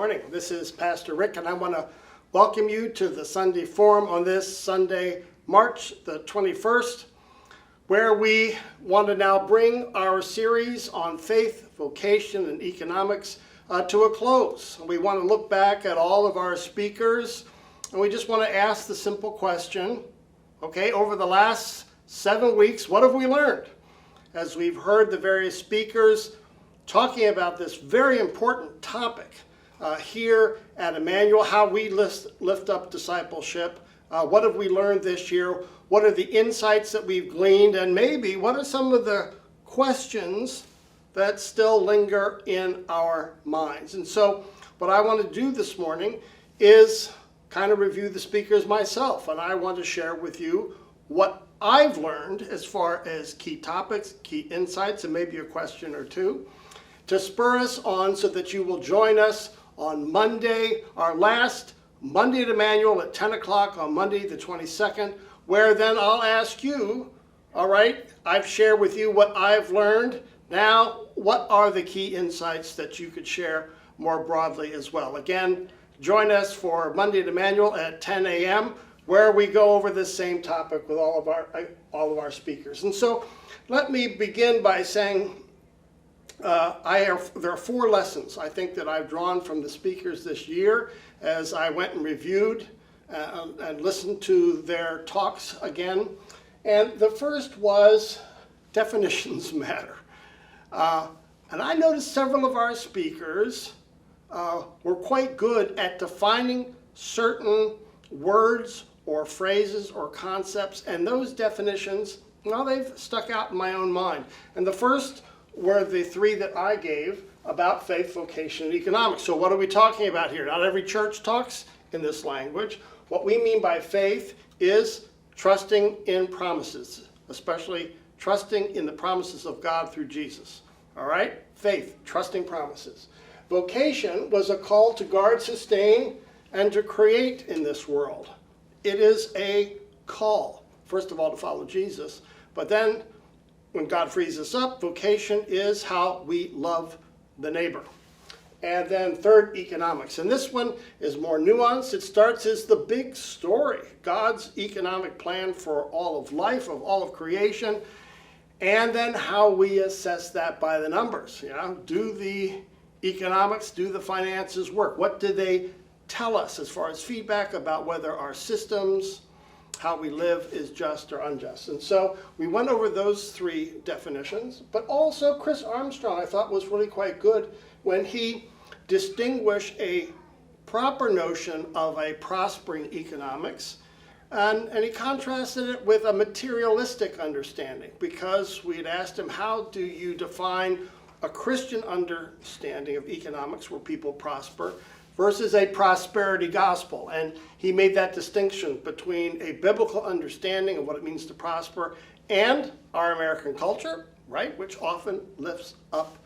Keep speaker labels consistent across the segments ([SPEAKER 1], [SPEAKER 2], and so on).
[SPEAKER 1] morning. This is Pastor Rick, and I want to welcome you to the Sunday Forum on this Sunday, March the 21st, where we want to now bring our series on faith, vocation, and economics to a close. We want to look back at all of our speakers, and we just want to ask the simple question, okay, over the last 7 weeks, what have we learned? As we've heard the various speakers talking about this very important topic here at Emmanuel, how we lift up discipleship. What have we learned this year? What are the insights that we've gleaned? And maybe what are some of the questions that still linger in our minds? And so what I want to do this morning is kind of review the speakers myself. And I want to share with you what I've learned as far as key topics, key insights, and maybe a question or two, to spur us on so that you will join us on Monday, our last Monday at Emmanuel at 10 o'clock on Monday the 22nd, where then I'll ask you, all right, I've shared with you what I've learned. Now, what are the key insights that you could share more broadly as well? Again, join us for Monday at Emmanuel at 10 a.m., where we go over this same topic with all of our speakers. And so let me begin by saying, there are 4 lessons I think that I've drawn from the speakers this year as I went and reviewed and listened to their talks again. And the first was definitions matter. And I noticed several of our speakers were quite good at defining certain words or phrases or concepts, and those definitions, well, they've stuck out in my own mind. And the first were the 3 that I gave about faith, vocation, and economics. So what are we talking about here? Not every church talks in this language. What we mean by faith is trusting in promises, especially trusting in the promises of God through Jesus. All right? Faith, trusting promises. Vocation was a call to guard, sustain, and to create in this world. It is a call, first of all, to follow Jesus, but then when God frees us up, vocation is how we love the neighbor. And then third, economics. And this one is more nuanced. It starts as the big story, God's economic plan for all of life, of all of creation, and then how we assess that by the numbers. You know, do the economics, do the finances work? What do they tell us as far as feedback about whether our systems, how we live, is just or unjust? And so we went over those 3 definitions, but also Chris Armstrong I thought was really quite good when he distinguished a proper notion of a prospering economics, and he contrasted it with a materialistic understanding, because we had asked him, how do you define a Christian understanding of economics where people prosper versus a prosperity gospel? And he made that distinction between a biblical understanding of what it means to prosper and our American culture, right, which often lifts up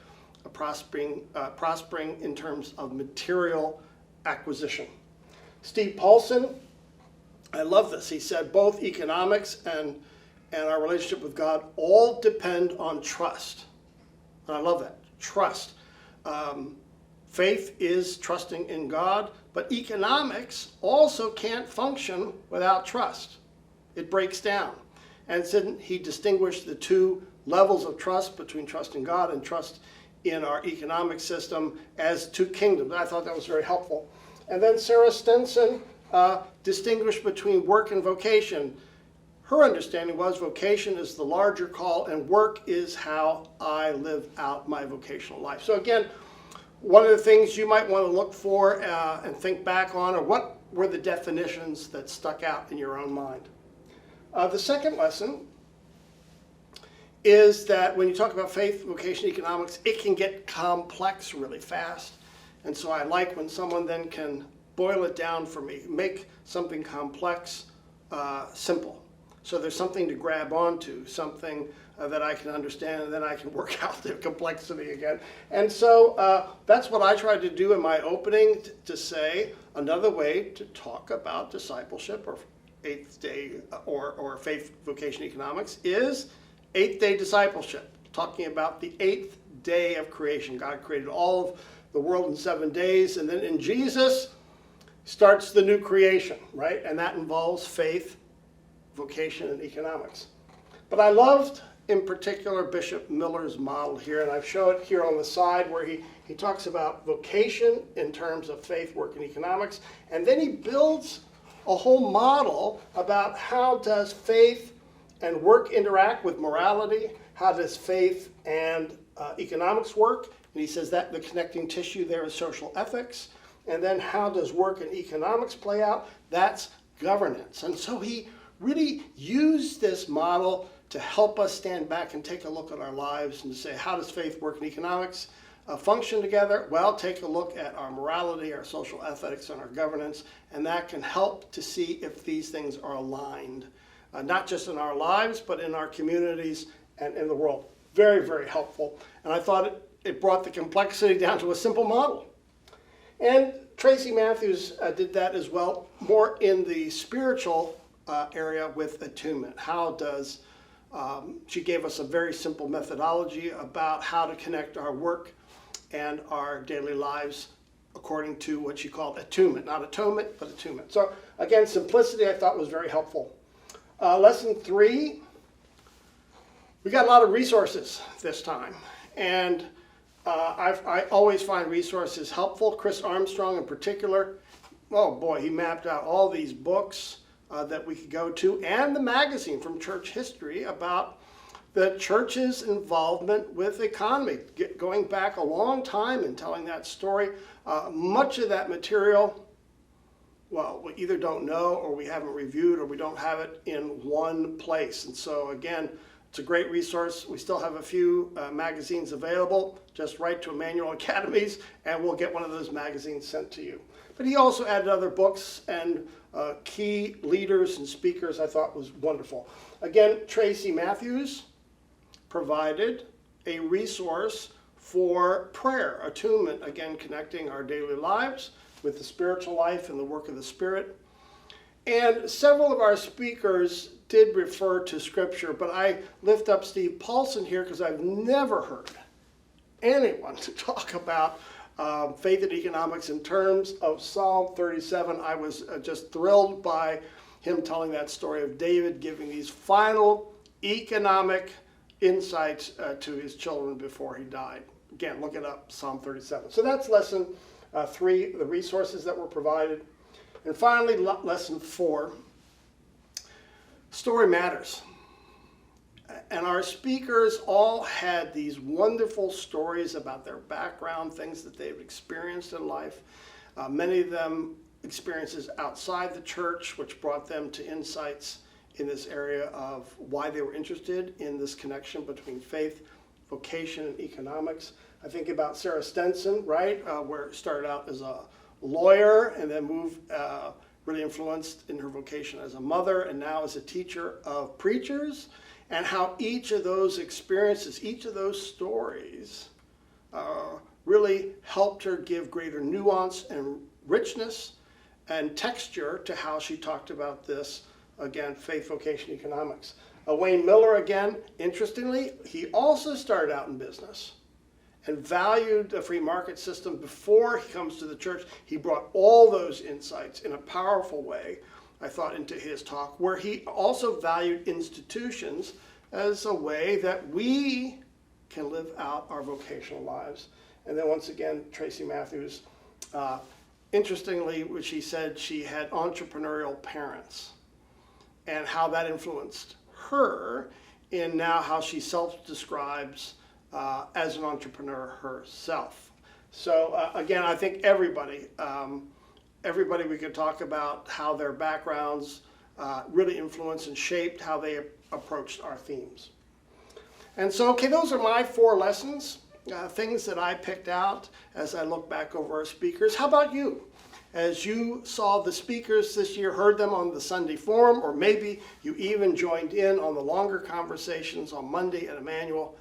[SPEAKER 1] a prospering in terms of material acquisition. Steve Paulson, I love this. He said both economics and our relationship with God all depend on trust. And I love that, trust. Faith is trusting in God, but economics also can't function without trust. It breaks down. And so he distinguished the 2 levels of trust between trust in God and trust in our economic system as 2 kingdoms. I thought that was very helpful. And then Sarah Stinson distinguished between work and vocation. Her understanding was vocation is the larger call and work is how I live out my vocational life. So again, one of the things you might want to look for and think back on are what were the definitions that stuck out in your own mind. The second lesson is that when you talk about faith, vocation, economics, it can get complex really fast. And so I like when someone then can boil it down for me, make something complex simple. So there's something to grab onto, something that I can understand, and then I can work out the complexity again. And so that's what I tried to do in my opening, to say another way to talk about discipleship or 8th day or faith, vocation, economics is 8th day discipleship, talking about the 8th day of creation. God created all of the world in 7 days. And then in Jesus starts the new creation, right? And that involves faith, vocation, and economics. But I loved, in particular, Bishop Miller's model here, and I've shown it here on the side where he talks about vocation in terms of faith, work, and economics, and then he builds a whole model about how does faith and work interact with morality, how does faith and economics work, and he says that the connecting tissue there is social ethics, and then how does work and economics play out? That's governance. And so he really used this model to help us stand back and take a look at our lives and say, how does faith, work, and economics function together? Well, take a look at our morality, our social ethics, and our governance, and that can help to see if these things are aligned, not just in our lives, but in our communities and in the world. Very, very helpful. And I thought it brought the complexity down to a simple model. And Tracy Matthews did that as well, more in the spiritual area with attunement. How does, she gave us a very simple methodology about how to connect our work and our daily lives according to what she called attunement. Not atonement, but attunement. So again, simplicity I thought was very helpful. Lesson 3, we got a lot of resources this time. And I always find resources helpful. Chris Armstrong in particular, oh boy, he mapped out all these books that we could go to, and the magazine from Church History about the church's involvement with economy, going back a long time and telling that story. Much of that material, well, we either don't know or we haven't reviewed or we don't have it in one place. And so again, it's a great resource. We still have a few magazines available. Just write to Emmanuel Academies and we'll get one of those magazines sent to you. But he also added other books and key leaders and speakers I thought was wonderful. Again, Tracy Matthews provided a resource for prayer, attunement, again connecting our daily lives with the spiritual life and the work of the Spirit. And several of our speakers did refer to Scripture, but I lift up Steve Paulson here because I've never heard anyone to talk about faith and economics in terms of Psalm 37. I was just thrilled by him telling that story of David giving these final economic insights to his children before he died. Again, look it up, Psalm 37. So that's lesson 3, the resources that were provided. And finally, lesson 4, story matters. And our speakers all had these wonderful stories about their background, things that they've experienced in life. Many of them experiences outside the church, which brought them to insights in this area of why they were interested in this connection between faith, vocation, and economics. I think about Sarah Stenson, right, where it started out as a lawyer and then moved, really influenced in her vocation as a mother and now as a teacher of preachers, and how each of those experiences, each of those stories really helped her give greater nuance and richness and texture to how she talked about this, again, faith, vocation, economics. Wayne Miller, again, interestingly, he also started out in business and valued the free market system before he comes to the church. He brought all those insights in a powerful way, I thought, into his talk, where he also valued institutions as a way that we can live out our vocational lives. And then once again, Tracy Matthews, interestingly, which he said she had entrepreneurial parents and how that influenced her in now how she self-describes as an entrepreneur herself. So again, I think everybody we could talk about how their backgrounds really influenced and shaped how they approached our themes. And so, okay, those are my 4 lessons, things that I picked out as I look back over our speakers. How about you? As you saw the speakers this year, heard them on the Sunday forum, or maybe you even joined in on the longer conversations on Monday at Emmanuel,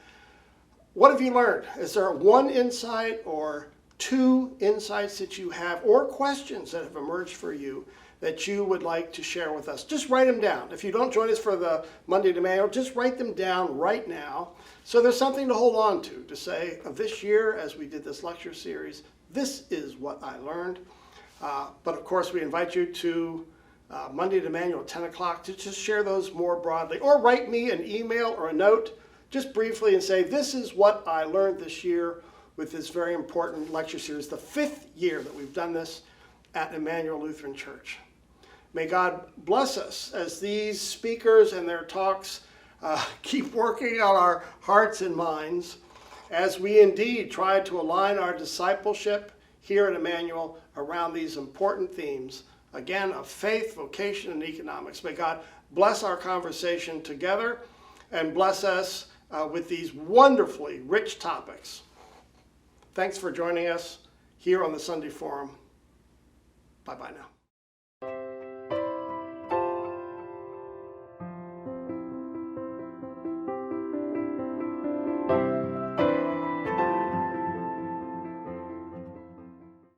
[SPEAKER 1] what have you learned? Is there one insight or 2 insights that you have, or questions that have emerged for you that you would like to share with us? Just write them down. If you don't join us for the Monday at Emmanuel, just write them down right now. So there's something to hold on to say, of this year, as we did this lecture series, This is what I learned. But of course, we invite you to Monday at Emmanuel at 10 o'clock to just share those more broadly, or write me an email or a note just briefly and say, this is what I learned this year with this very important lecture series, the 5th year that we've done this at Emmanuel Lutheran Church. May God bless us as these speakers and their talks keep working on our hearts and minds as we indeed try to align our discipleship here at Emmanuel around these important themes, again, of faith, vocation, and economics. May God bless our conversation together and bless us with these wonderfully rich topics. Thanks for joining us here on the Sunday Forum. Bye-bye now.